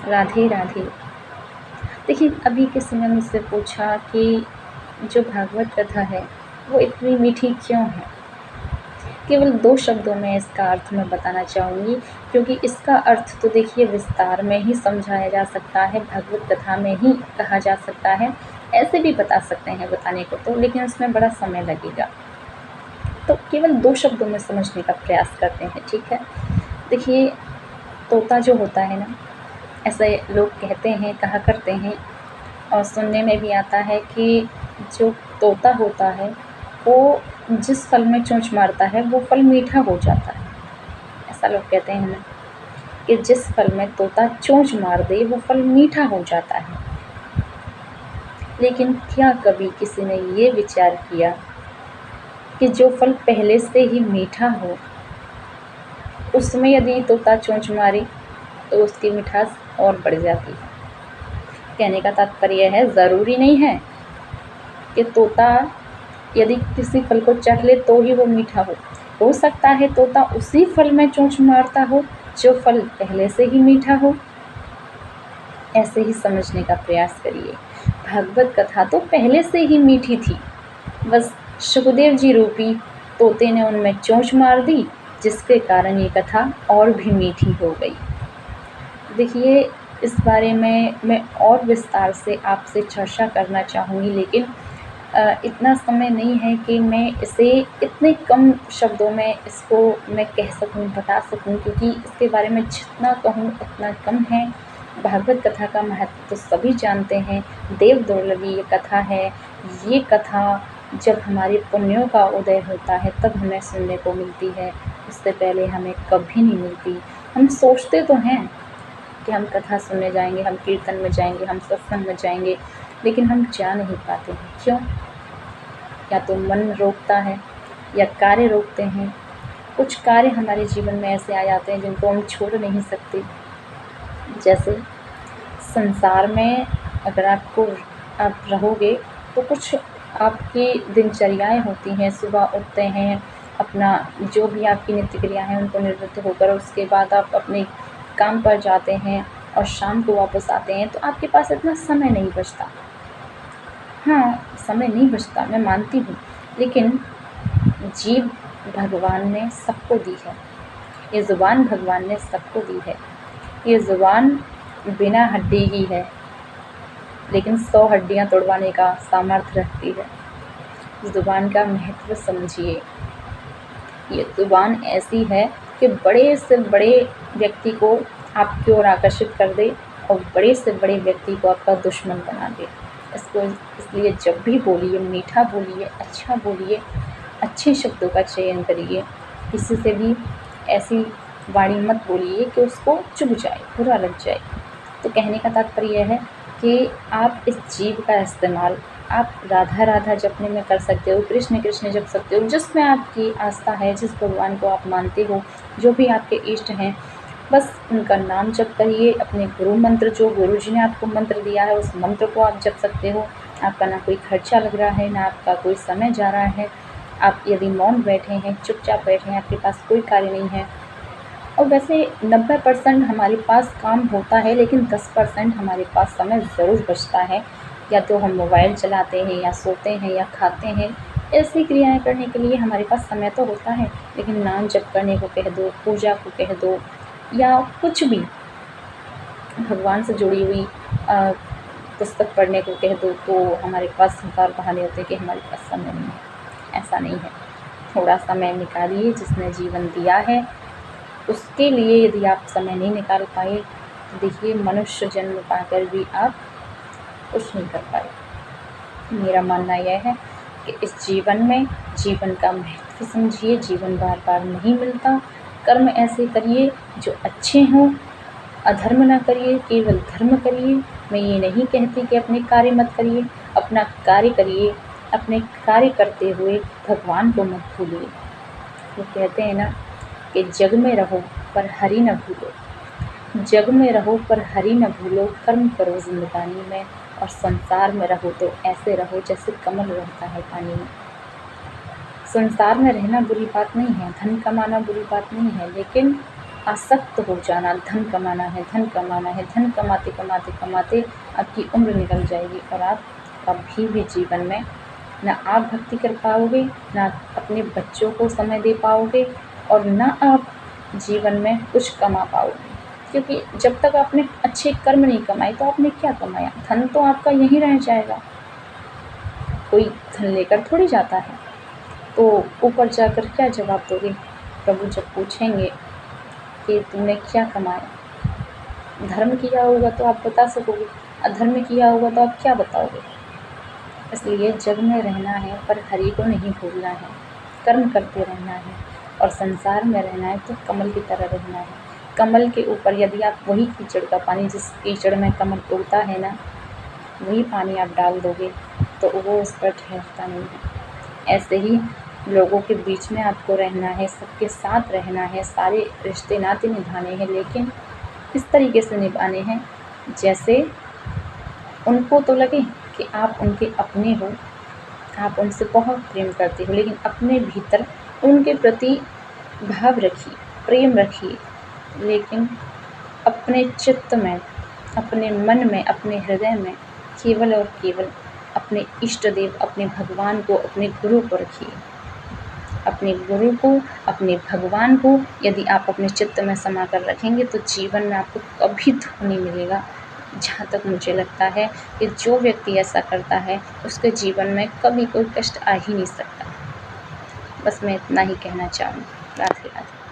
राधे राधे। देखिए, अभी किसी ने मुझसे पूछा कि जो भागवत कथा है वो इतनी मीठी क्यों है। केवल 2 शब्दों में इसका अर्थ मैं बताना चाहूँगी, क्योंकि इसका अर्थ तो देखिए विस्तार में ही समझाया जा सकता है, भागवत कथा में ही कहा जा सकता है। ऐसे भी बता सकते हैं बताने को तो, लेकिन उसमें बड़ा समय लगेगा। तो केवल 2 शब्दों में समझने का प्रयास करते हैं, ठीक है? देखिए, तोता जो होता है ना, ऐसे लोग कहते हैं, कहा करते हैं और सुनने में भी आता है कि जो तोता होता है वो जिस फल में चोंच मारता है वो फल मीठा हो जाता है। ऐसा लोग कहते हैं ना कि जिस फल में तोता चोंच मार दे वो फल मीठा हो जाता है। लेकिन क्या कभी किसी ने ये विचार किया कि जो फल पहले से ही मीठा हो उसमें यदि तोता चोंच मारे तो उसकी मिठास और बढ़ जाती है। कहने का तात्पर्य है, ज़रूरी नहीं है कि तोता यदि किसी फल को चख ले तो ही वो मीठा हो सकता है तोता उसी फल में चोंच मारता हो जो फल पहले से ही मीठा हो। ऐसे ही समझने का प्रयास करिए। भागवत कथा तो पहले से ही मीठी थी, बस सुखदेव जी रूपी तोते ने उनमें चोंच मार दी, जिसके कारण ये कथा और भी मीठी हो गई। देखिए, इस बारे में मैं और विस्तार से आपसे चर्चा करना चाहूँगी, लेकिन इतना समय नहीं है कि मैं इसे इतने कम शब्दों में इसको मैं कह सकूँ, बता सकूँ, क्योंकि इसके बारे में जितना कहूँ उतना कम है। भागवत कथा का महत्व तो सभी जानते हैं, देव दुर्लभी ये कथा है। ये कथा जब हमारे पुण्यों का उदय होता है तब हमें सुनने को मिलती है, उससे पहले हमें कभी नहीं मिलती। हम सोचते तो हैं कि हम कथा सुनने जाएंगे, हम कीर्तन में जाएंगे, हम सत्संग में जाएंगे, लेकिन हम जा नहीं पाते हैं। क्यों? या तो मन रोकता है या कार्य रोकते हैं। कुछ कार्य हमारे जीवन में ऐसे आ जाते हैं जिनको हम छोड़ नहीं सकते। जैसे संसार में अगर आप रहोगे तो कुछ आपकी दिनचर्याएं होती हैं। सुबह उठते हैं, अपना जो भी आपकी नित्य क्रिया है उनको निवृत्त होकर उसके बाद आप अपने काम पर जाते हैं और शाम को वापस आते हैं, तो आपके पास इतना समय नहीं बचता। हाँ, समय नहीं बचता, मैं मानती हूँ, लेकिन जीभ भगवान ने सबको दी है, ये ज़ुबान भगवान ने सबको दी है। ये ज़ुबान बिना हड्डी की है, लेकिन 100 हड्डियाँ तोड़वाने का सामर्थ्य रखती है। ज़ुबान का महत्व समझिए। ये ज़ुबान ऐसी है कि बड़े से बड़े व्यक्ति को आपकी ओर आकर्षित कर दे और बड़े से बड़े व्यक्ति को आपका दुश्मन बना दे। इसलिए जब भी बोलिए मीठा बोलिए, अच्छा बोलिए, अच्छे शब्दों का चयन करिए। किसी से भी ऐसी वाणी मत बोलिए कि उसको चुभ जाए, बुरा लग जाए। तो कहने का तात्पर्य है कि आप इस जीभ का इस्तेमाल आप राधा राधा जपने में कर सकते हो, कृष्ण कृष्ण जप सकते हो, जिसमें आपकी आस्था है, जिस भगवान को आप मानते हो, जो भी आपके इष्ट हैं, बस उनका नाम जप करिए। अपने गुरु मंत्र, जो गुरु जी ने आपको मंत्र दिया है, उस मंत्र को आप जप सकते हो। आपका ना कोई खर्चा लग रहा है, ना आपका कोई समय जा रहा है। आप यदि मौन बैठे हैं, चुपचाप बैठे हैं, आपके पास कोई कार्य नहीं है, और वैसे 90% हमारे पास काम होता है, लेकिन 10% हमारे पास समय ज़रूर बचता है। या तो हम मोबाइल चलाते हैं, या सोते हैं, या खाते हैं। ऐसी क्रियाएं करने के लिए हमारे पास समय तो होता है, लेकिन नाम जप करने को कह दो, पूजा को कह दो, या कुछ भी भगवान से जुड़ी हुई पुस्तक पढ़ने को कह दो, तो हमारे पास हज़ार बहाने होते हैं कि हमारे पास समय नहीं है। ऐसा नहीं है। थोड़ा समय निकालिए, जिसने जीवन दिया है उसके लिए। यदि आप समय नहीं निकाल पाए तो देखिए, मनुष्य जन्म पाकर भी आप कुछ नहीं कर पाए। मेरा मानना यह है कि इस जीवन में जीवन का महत्व समझिए। जीवन बार बार नहीं मिलता। कर्म ऐसे करिए जो अच्छे हों, अधर्म ना करिए, केवल धर्म करिए। मैं ये नहीं कहती कि अपने कार्य मत करिए, अपना कार्य करिए। अपने कार्य करते हुए भगवान को मत भूलिए। वो कहते हैं ना कि जग में रहो पर हरि न भूलो। जग में रहो पर हरि न भूलो, कर्म करो जिंदगानी में, और संसार में रहो तो ऐसे रहो जैसे कमल रहता है पानी में। संसार में रहना बुरी बात नहीं है, धन कमाना बुरी बात नहीं है, लेकिन आसक्त हो जाना, धन कमाना है, धन कमाना है, धन कमाते कमाते कमाते आपकी उम्र निकल जाएगी और आप कभी भी जीवन में ना आप भक्ति कर पाओगे, ना अपने बच्चों को समय दे पाओगे और ना आप जीवन में कुछ कमा पाओगे। क्योंकि जब तक आपने अच्छे कर्म नहीं कमाए तो आपने क्या कमाया? धन तो आपका यहीं रह जाएगा, कोई धन लेकर थोड़ी जाता है। तो ऊपर जाकर क्या जवाब दोगे? प्रभु जब पूछेंगे कि तुमने क्या कमाया? धर्म किया होगा तो आप बता सकोगे, अधर्म किया होगा तो आप क्या बताओगे? इसलिए जग में रहना है पर हरि को नहीं भूलना है, कर्म करते रहना है और संसार में रहना है तो कमल की तरह रहना है। कमल के ऊपर यदि आप वही कीचड़ का पानी, जिस कीचड़ में कमल उगता है ना, वही पानी आप डाल दोगे तो वो उस पर ठहरता नहीं है। ऐसे ही लोगों के बीच में आपको रहना है, सबके साथ रहना है, सारे रिश्ते नाते निभाने हैं, लेकिन इस तरीके से निभाने हैं जैसे उनको तो लगे कि आप उनके अपने हो, आप उनसे बहुत प्रेम करते हो, लेकिन अपने भीतर उनके प्रति भाव रखिए, प्रेम रखिए, लेकिन अपने चित्त में, अपने मन में, अपने हृदय में केवल और केवल अपने इष्ट देव, अपने भगवान को, अपने गुरु को रखिए। अपने गुरु को, अपने भगवान को यदि आप अपने चित्त में समा कर रखेंगे तो जीवन में आपको कभी दुःख नहीं मिलेगा। जहाँ तक मुझे लगता है कि जो व्यक्ति ऐसा करता है उसके जीवन में कभी कोई कष्ट आ ही नहीं सकता। बस मैं इतना ही कहना चाहूँगी। राधे राधे।